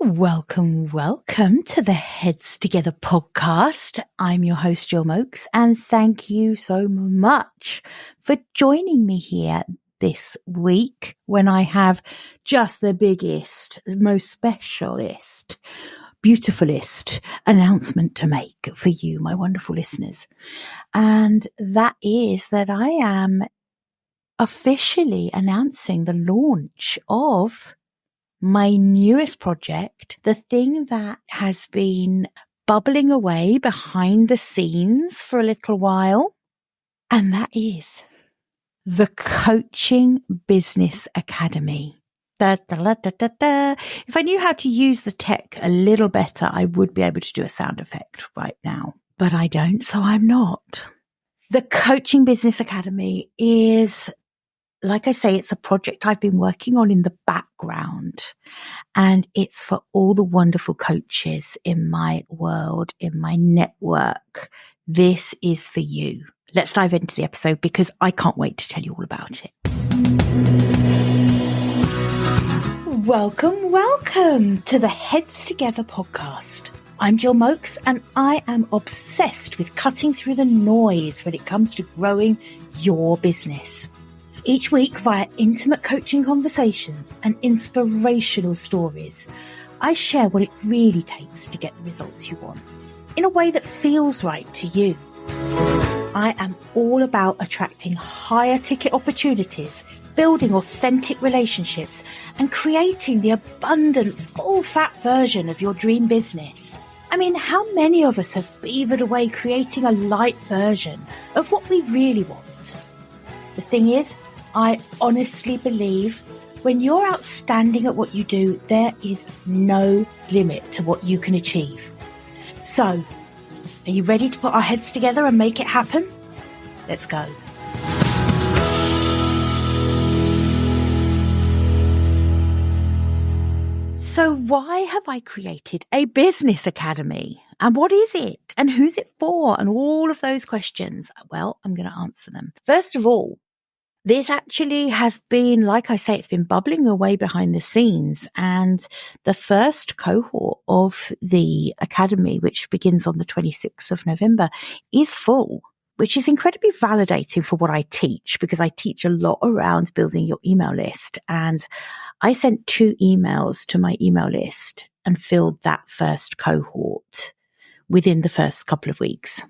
Welcome to the Heads Together podcast. I'm your host, Jill Mokes, and thank you so much for joining me here this week when I have just the biggest, most specialist, beautifulest announcement to make for you, my wonderful listeners. And that is that I am officially announcing the launch of my newest project, the thing that has been bubbling away behind the scenes for a little while, and that is the Coaching Business Academy. Da, da, da, da, da. If I knew how to use the tech a little better, I would be able to do a sound effect right now, but I don't, so I'm not. The Coaching Business Academy is, like I say, it's a project I've been working on in the background, and it's for all the wonderful coaches in my world, in my network. This is for you. Let's dive into the episode because I can't wait to tell you all about it. Welcome to the Heads Together podcast. I'm Jill Mokes, and I am obsessed with cutting through the noise when it comes to growing your business. Each week, via intimate coaching conversations and inspirational stories, I share what it really takes to get the results you want in a way that feels right to you. I am all about attracting higher ticket opportunities, building authentic relationships, and creating the abundant, full-fat version of your dream business. I mean, how many of us have beavered away creating a light version of what we really want? The thing is, I honestly believe when you're outstanding at what you do, there is no limit to what you can achieve. So, are you ready to put our heads together and make it happen? Let's go. So why have I created a business academy? And what is it? And who's it for? And all of those questions. Well, I'm going to answer them. First of all, this actually has been, like I say, it's been bubbling away behind the scenes. And the first cohort of the academy, which begins on the 26th of November, is full, which is incredibly validating for what I teach, because I teach a lot around building your email list. And I sent 2 emails to my email list and filled that first cohort within the first couple of weeks.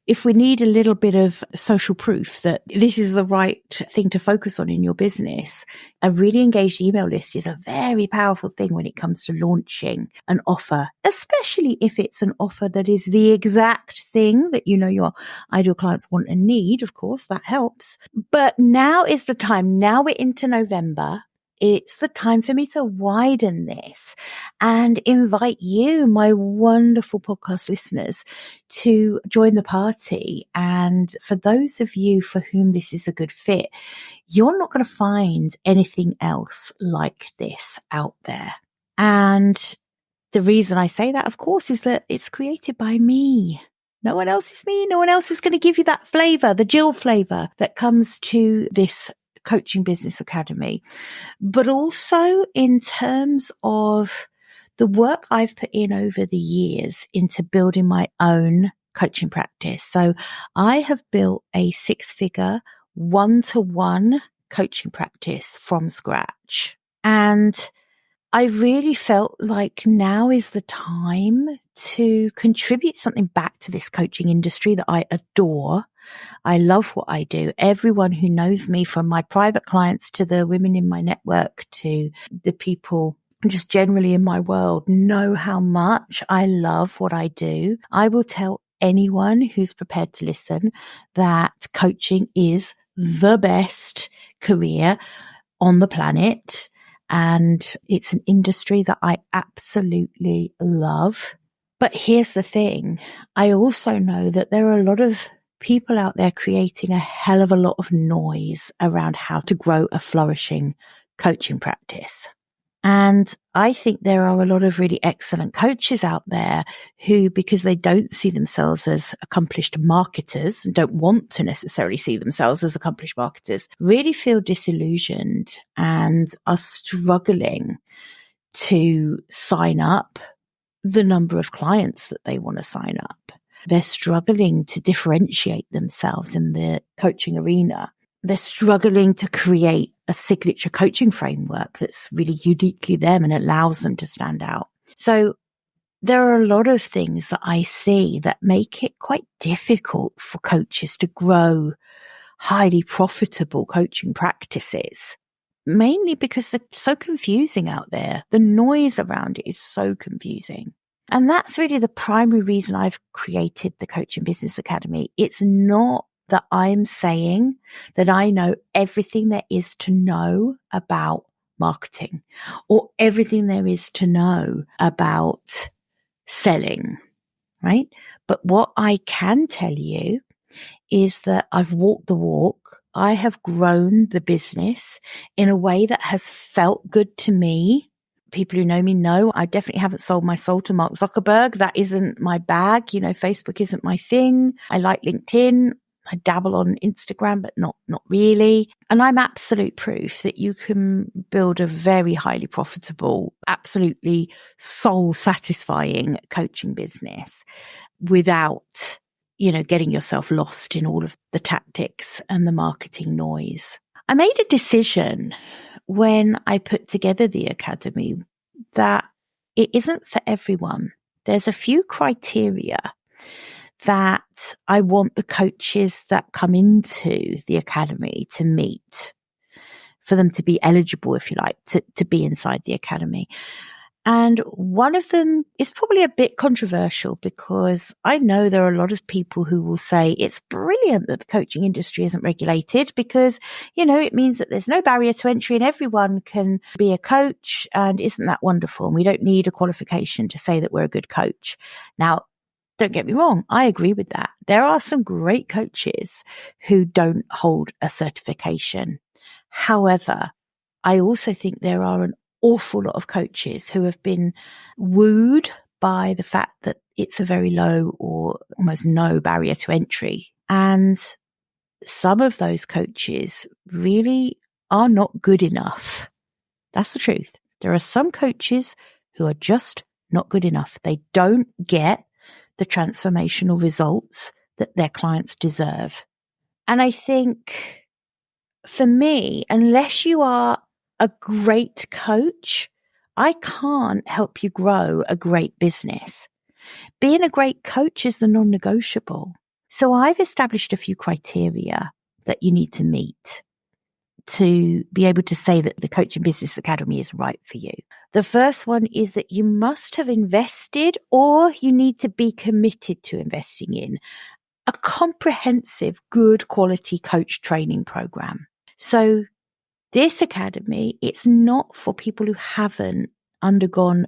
If we need a little bit of social proof that this is the right thing to focus on in your business, a really engaged email list is a very powerful thing when it comes to launching an offer, especially if it's an offer that is the exact thing that you know your ideal clients want and need. Of course, that helps. But now is the time. Now we're into November. It's the time for me to widen this and invite you, my wonderful podcast listeners, to join the party. And for those of you for whom this is a good fit, you're not going to find anything else like this out there. And the reason I say that, of course, is that it's created by me. No one else is me. No one else is going to give you that flavor, the Jill flavor that comes to this Coaching Business Academy. But also in terms of the work I've put in over the years into building my own coaching practice. So I have built a 6-figure one-to-one coaching practice from scratch. And I really felt like now is the time to contribute something back to this coaching industry that I adore. I love what I do. Everyone who knows me, from my private clients to the women in my network to the people just generally in my world, know how much I love what I do. I will tell anyone who's prepared to listen that coaching is the best career on the planet. And it's an industry that I absolutely love. But here's the thing. I also know that there are a lot of people out there creating a hell of a lot of noise around how to grow a flourishing coaching practice. And I think there are a lot of really excellent coaches out there who, because they don't see themselves as accomplished marketers and don't want to necessarily see themselves as accomplished marketers, really feel disillusioned and are struggling to sign up the number of clients that they want to sign up. They're struggling to differentiate themselves in the coaching arena. They're struggling to create a signature coaching framework that's really uniquely them and allows them to stand out. So there are a lot of things that I see that make it quite difficult for coaches to grow highly profitable coaching practices, mainly because they're so confusing out there. The noise around it is so confusing. And that's really the primary reason I've created the Coaching Business Academy. It's not that I'm saying that I know everything there is to know about marketing or everything there is to know about selling, right? But what I can tell you is that I've walked the walk. I have grown the business in a way that has felt good to me. People who know me know I definitely haven't sold my soul to Mark Zuckerberg. That isn't my bag. Facebook isn't my thing. I like LinkedIn. I dabble on Instagram, but not really. And I'm absolute proof that you can build a very highly profitable, absolutely soul satisfying coaching business without, getting yourself lost in all of the tactics and the marketing noise. I made a decision when I put together the academy that it isn't for everyone. There's a few criteria that I want the coaches that come into the academy to meet for them to be eligible, if you like, to be inside the academy. And one of them is probably a bit controversial because I know there are a lot of people who will say it's brilliant that the coaching industry isn't regulated because, it means that there's no barrier to entry and everyone can be a coach. And isn't that wonderful? And we don't need a qualification to say that we're a good coach. Now, don't get me wrong. I agree with that. There are some great coaches who don't hold a certification. However, I also think there are an awful lot of coaches who have been wooed by the fact that it's a very low or almost no barrier to entry. And some of those coaches really are not good enough. That's the truth. There are some coaches who are just not good enough. They don't get the transformational results that their clients deserve. And I think for me, unless you are a great coach, I can't help you grow a great business. Being a great coach is the non-negotiable. So I've established a few criteria that you need to meet to be able to say that the Coaching Business Academy is right for you. The first one is that you must have invested or you need to be committed to investing in a comprehensive, good quality coach training program. So this academy, it's not for people who haven't undergone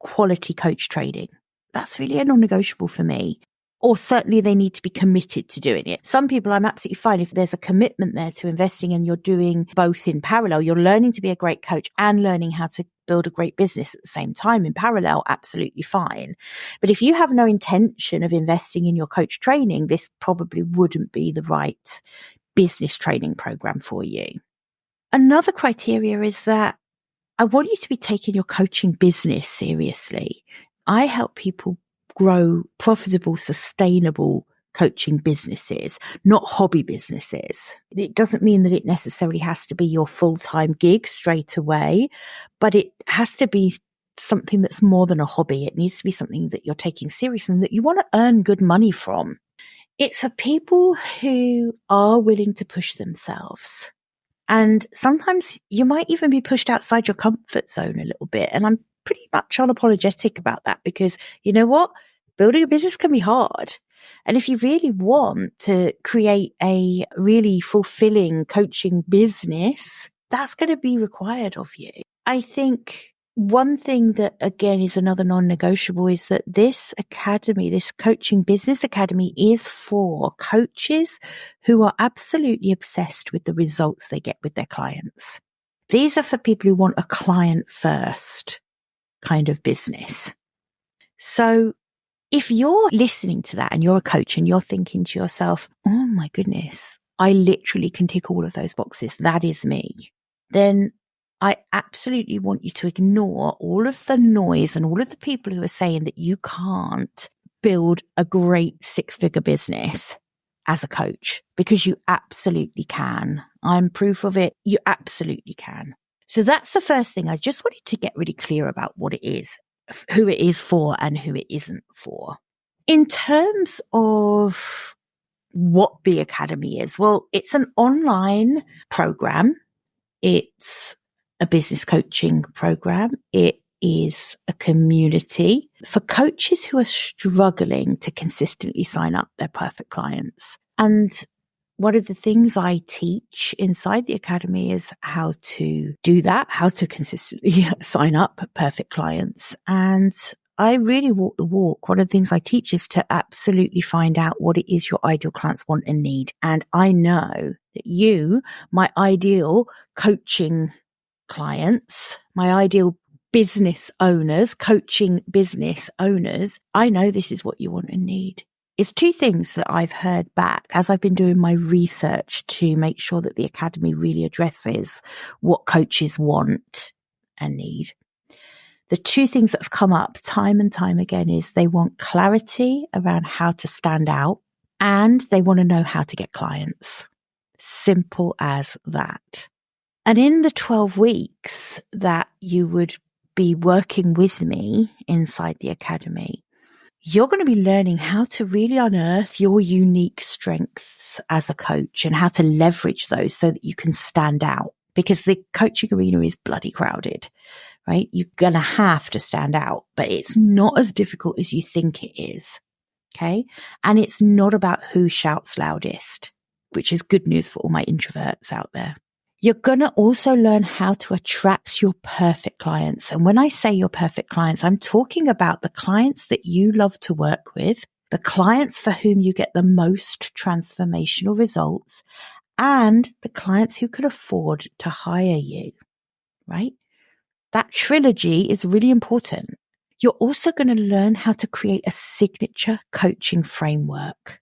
quality coach training. That's really a non-negotiable for me. Or certainly they need to be committed to doing it. Some people, I'm absolutely fine if there's a commitment there to investing and you're doing both in parallel. You're learning to be a great coach and learning how to build a great business at the same time in parallel, absolutely fine. But if you have no intention of investing in your coach training, this probably wouldn't be the right business training program for you. Another criteria is that I want you to be taking your coaching business seriously. I help people grow profitable, sustainable coaching businesses, not hobby businesses. It doesn't mean that it necessarily has to be your full-time gig straight away, but it has to be something that's more than a hobby. It needs to be something that you're taking seriously and that you want to earn good money from. It's for people who are willing to push themselves. And sometimes you might even be pushed outside your comfort zone a little bit. And I'm pretty much unapologetic about that because you know what? Building a business can be hard. And if you really want to create a really fulfilling coaching business, that's going to be required of you. I think one thing that, again, is another non-negotiable is that this academy, this Coaching Business Academy, is for coaches who are absolutely obsessed with the results they get with their clients. These are for people who want a client first kind of business. So if you're listening to that and you're a coach and you're thinking to yourself, oh my goodness, I literally can tick all of those boxes, that is me, then I absolutely want you to ignore all of the noise and all of the people who are saying that you can't build a great 6-figure business as a coach, because you absolutely can. I'm proof of it. You absolutely can. So that's the first thing. I just wanted to get really clear about what it is, who it is for and who it isn't for. In terms of what the Academy is, well, it's an online program. It's a business coaching program. It is a community for coaches who are struggling to consistently sign up their perfect clients. And one of the things I teach inside the Academy is how to do that, how to consistently sign up perfect clients. And I really walk the walk. One of the things I teach is to absolutely find out what it is your ideal clients want and need. And I know that you, my ideal coaching clients, my ideal business owners, coaching business owners, I know this is what you want and need. It's two things that I've heard back as I've been doing my research to make sure that the Academy really addresses what coaches want and need. The two things that have come up time and time again is they want clarity around how to stand out, and they want to know how to get clients. Simple as that. And in the 12 weeks that you would be working with me inside the Academy, you're going to be learning how to really unearth your unique strengths as a coach and how to leverage those so that you can stand out, because the coaching arena is bloody crowded, right? You're going to have to stand out, but it's not as difficult as you think it is. Okay. And it's not about who shouts loudest, which is good news for all my introverts out there. You're going to also learn how to attract your perfect clients. And when I say your perfect clients, I'm talking about the clients that you love to work with, the clients for whom you get the most transformational results, and the clients who could afford to hire you, right? That trilogy is really important. You're also going to learn how to create a signature coaching framework.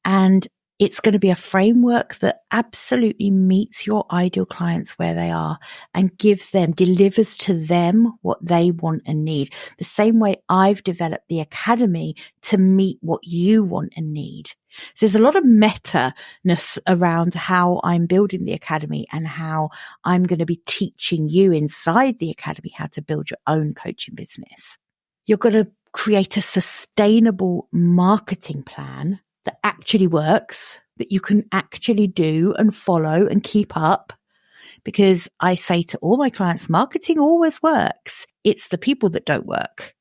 And it's going to be a framework that absolutely meets your ideal clients where they are and delivers to them what they want and need. The same way I've developed the Academy to meet what you want and need. So there's a lot of meta-ness around how I'm building the Academy and how I'm going to be teaching you inside the Academy how to build your own coaching business. You're going to create a sustainable marketing plan that actually works, that you can actually do and follow and keep up. Because I say to all my clients, marketing always works. It's the people that don't work.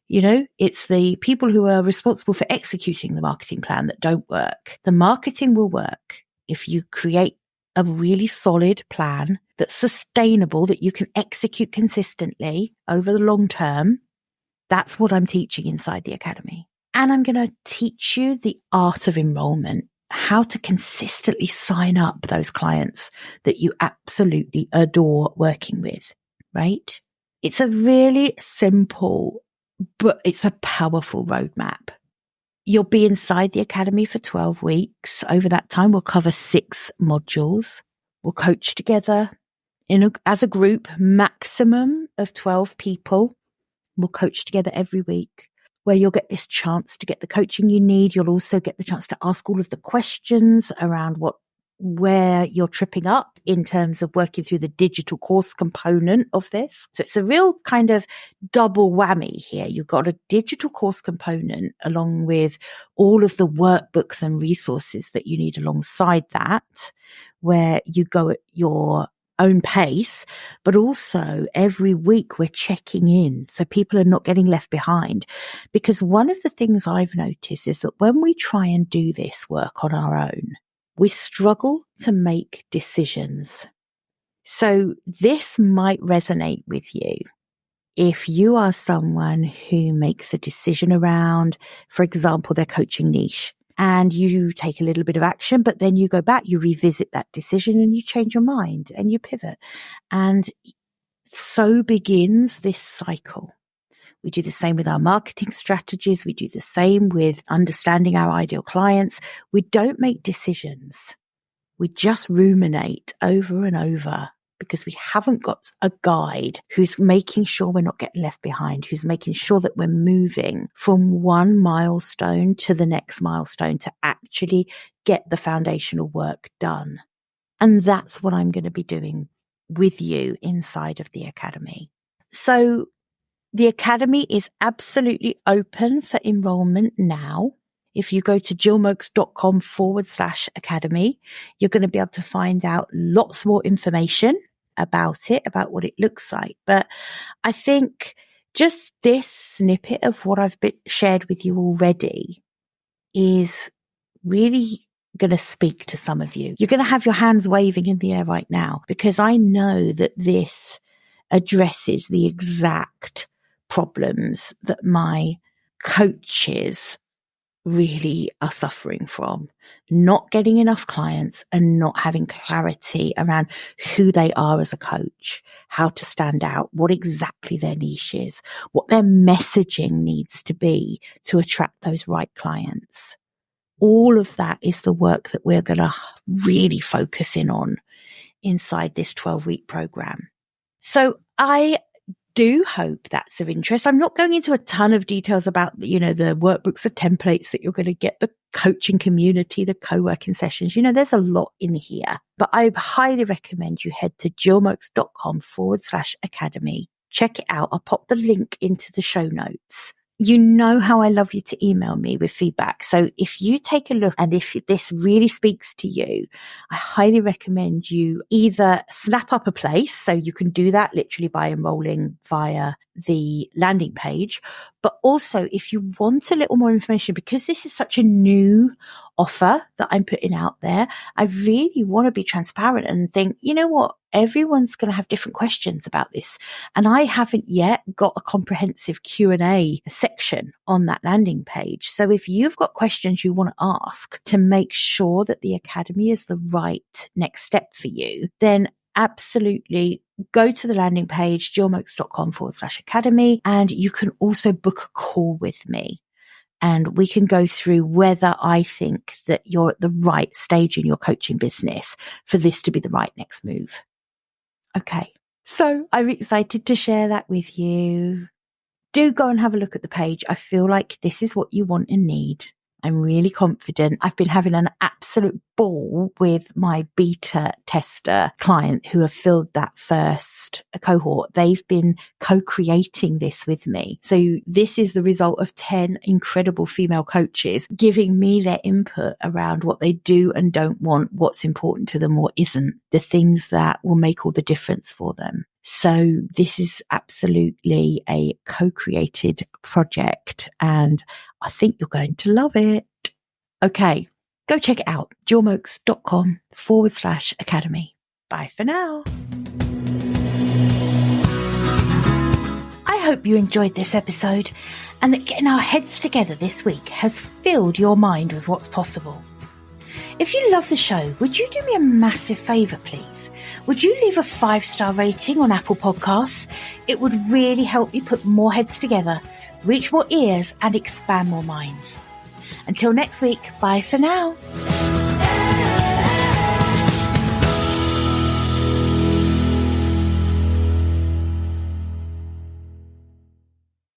You know, it's the people who are responsible for executing the marketing plan that don't work. The marketing will work if you create a really solid plan that's sustainable, that you can execute consistently over the long term. That's what I'm teaching inside the Academy. And I'm going to teach you the art of enrollment, how to consistently sign up those clients that you absolutely adore working with, right? It's a really simple, but it's a powerful roadmap. You'll be inside the Academy for 12 weeks. Over that time, we'll cover 6 modules. We'll coach together as a group, maximum of 12 people. We'll coach together every week, where you'll get this chance to get the coaching you need. You'll also get the chance to ask all of the questions around where you're tripping up in terms of working through the digital course component of this. So it's a real kind of double whammy here. You've got a digital course component along with all of the workbooks and resources that you need alongside that, where you go at your own pace, but also every week we're checking in so people are not getting left behind. Because one of the things I've noticed is that when we try and do this work on our own, we struggle to make decisions. So this might resonate with you if you are someone who makes a decision around, for example, their coaching niche. And you take a little bit of action, but then you go back, you revisit that decision and you change your mind and you pivot. And so begins this cycle. We do the same with our marketing strategies. We do the same with understanding our ideal clients. We don't make decisions. We just ruminate over and over because we haven't got a guide who's making sure we're not getting left behind, who's making sure that we're moving from one milestone to the next milestone to actually get the foundational work done. And that's what I'm going to be doing with you inside of the Academy. So the Academy is absolutely open for enrollment now. If you go to jillmoakes.com/academy, you're going to be able to find out lots more information about it, about what it looks like. But I think just this snippet of what I've shared with you already is really going to speak to some of you. You're going to have your hands waving in the air right now, because I know that this addresses the exact problems that my coaches really are suffering from. Not getting enough clients and not having clarity around who they are as a coach, how to stand out, what exactly their niche is, what their messaging needs to be to attract those right clients. All of that is the work that we're going to really focus in on inside this 12-week program. So I do hope that's of interest. I'm not going into a ton of details about, the workbooks, the templates that you're going to get, the coaching community, the co-working sessions. There's a lot in here, but I highly recommend you head to jillmoakes.com/academy. Check it out. I'll pop the link into the show notes. You know how I love you to email me with feedback. So if you take a look and if this really speaks to you, I highly recommend you either snap up a place. So you can do that literally by enrolling via the landing page. But also if you want a little more information, because this is such a new offer that I'm putting out there, I really want to be transparent and think, you know what? Everyone's going to have different questions about this. And I haven't yet got a comprehensive Q&A section on that landing page. So if you've got questions you want to ask to make sure that the Academy is the right next step for you, then absolutely go to the landing page, jillmoakes.com/academy, and you can also book a call with me. And we can go through whether I think that you're at the right stage in your coaching business for this to be the right next move. Okay, so I'm excited to share that with you. Do go and have a look at the page. I feel like this is what you want and need. I'm really confident. I've been having an absolute ball with my beta tester client who have filled that first cohort. They've been co-creating this with me. So this is the result of 10 incredible female coaches giving me their input around what they do and don't want, what's important to them, what isn't, the things that will make all the difference for them. So this is absolutely a co-created project and I think you're going to love it. Okay, go check it out. jillmoakes.com/academy. Bye for now. I hope you enjoyed this episode and that getting our heads together this week has filled your mind with what's possible. If you love the show, would you do me a massive favour, please? Would you leave a 5-star rating on Apple Podcasts? It would really help me put more heads together, reach more ears and expand more minds. Until next week, bye for now.